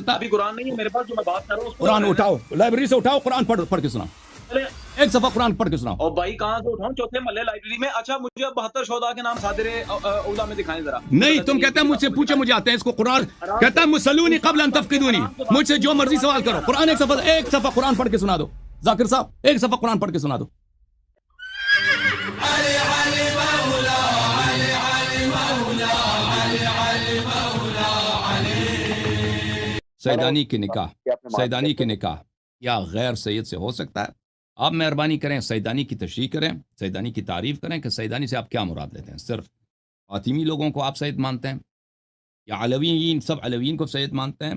सकता? अभी कुरान नहीं है मेरे पास जो मैं बात कर रहा हूँ। कुरान उठाओ, लाइब्रेरी से उठाओ, कुरान पढ़ के सुनाओ, एक सफा कुरान पढ़ के सुनाओ। और भाई कहाँ से उठाऊं? चौथे महल्ले लाइब्रेरी में। अच्छा मुझे 72 शोधा के नाम सादिरे औला में दिखाएं जरा। नहीं, तुम कहते हैं मुझसे पूछे, मुझे आते हैं इसको कुरान कहता है मुसल्लूनी क़ब्ल अन तफ़क़िदूनी, मुझसे जो मर्जी सवाल करो। कुरान एक सफा कुरान पढ़ के सुना दो। जाकिर साहब एक सफा कुरान पढ़ के सुना दो। सैदानी की निकाह या गैर सैयद से हो सकता है? आप मेहरबानी करें, सैदानी की तशरीह करें, सैदानी की तारीफ करें कि सैदानी से आप क्या मुराद लेते हैं। सिर्फ फातिमी लोगों को आप सैयद मानते हैं या अलवीन, सब अलवीन को सैयद मानते हैं,